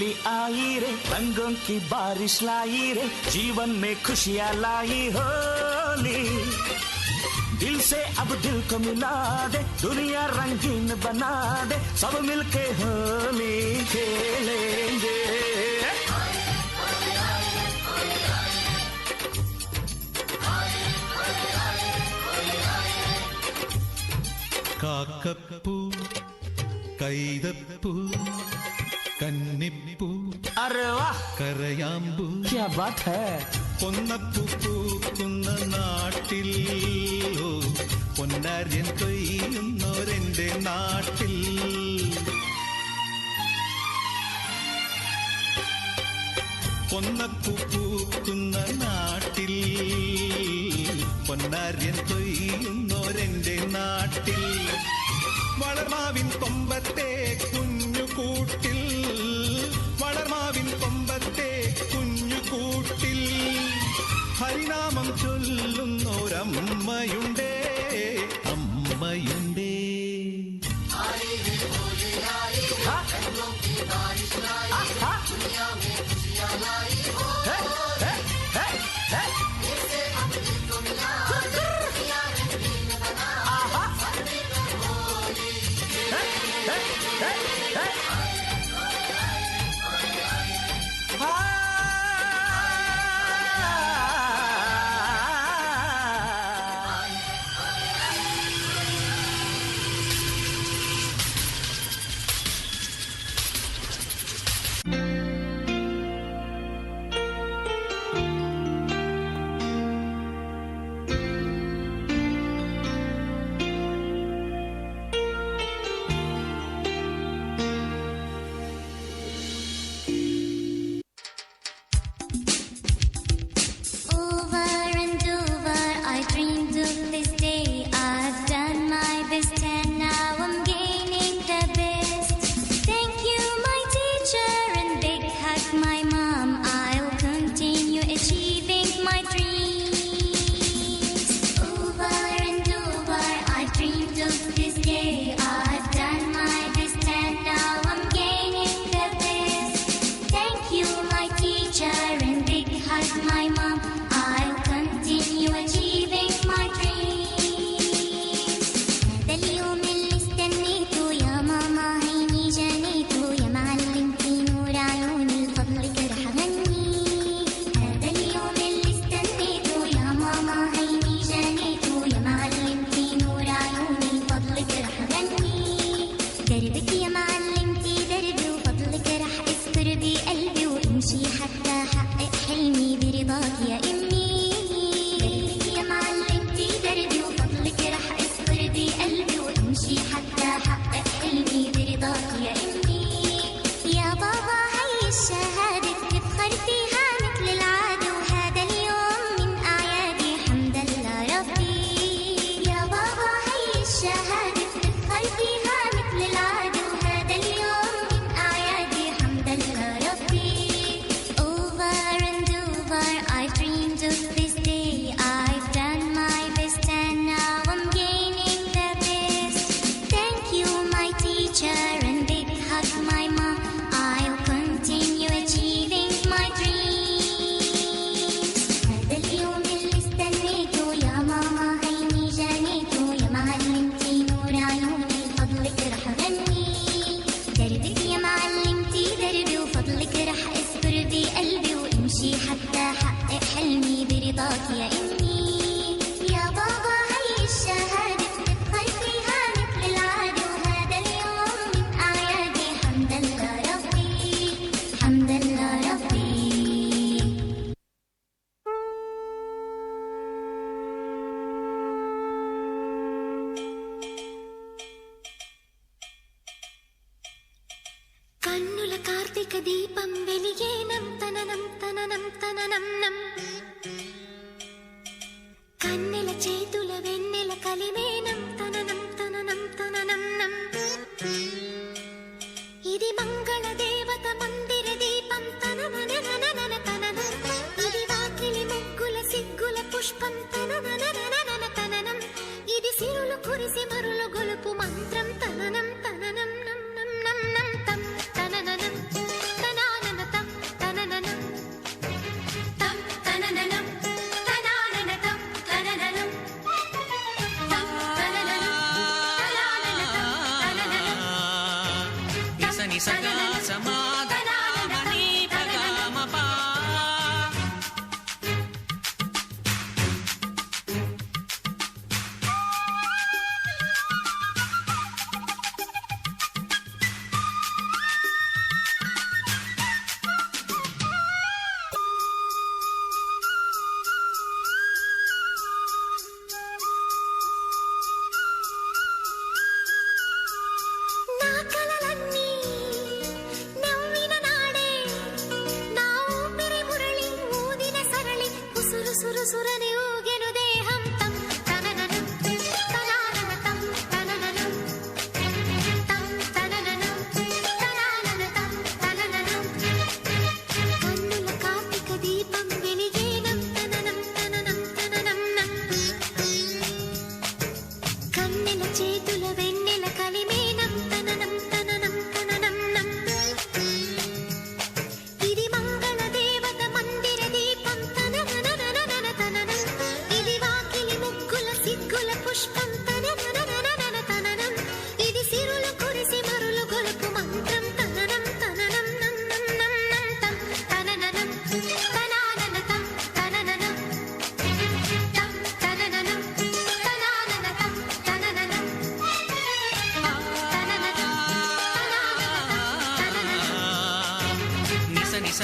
होली आई रे, रंगों की बारिश लाई रे, जीवन में खुशियाँ लाई होली। दिल से अब दिल को मिला दे, दुनिया रंगीन बना दे, सब मिलके होली खेलेंगे। കാക്കപ്പൂ, കൈതപ്പൂ, കന്നിപ്പൂ, अरे वाह, കരയാമ്പൂ, क्या बात है। പൊന്നപ്പൂ പൂക്കുന്ന നാട്ടിൽ, പൊന്നാര്യൻ കൊയ്യുന്നോരെന്റെ നാട്ടിൽ. പൊന്നപ്പൂ പൂക്കുന്ന നാട്ടിൽ, പൊന്നാര്യൻ കൊയ്യുന്നോരെന്റെ നാട്ടിൽ. വളർമാവിൻ കൊമ്പത്തെ കുഞ്ഞുകൂട്ടിൽ, വളർമാവിൻ കൊമ്പത്തെ കുഞ്ഞുകൂട്ടിൽ, ഹരിനാമം ചൊല്ലുന്നോരമ്മയുണ്ടേ, അമ്മയുണ്ടേ. మంత్రం తననం తననం నం నం నం తం తనననం తనా సగా సమాగమని పగమప సురసురని ఊగెను దేహం తం తనననం తనాననతం తనననం తం తనననం తనాననతం తనననం కన్నుల కార్తీక దీపం వెలిగేనం తననం తననం తననం కన్నెల చేతుల వెన్నెల కలిమేనం తననం తననం తననం ఇది మంగళ దేవత మందిర దీపం పుష్పం తనననననన తననం ఇది సిరుల కురిసి మరులు గొలుపు మంత్రం తననం తననం నన్ననం తం తనననం తనాననతం తనననం తం తనననం తనాననతం తనననం తనననం తనాననతం తనననం నిస నిస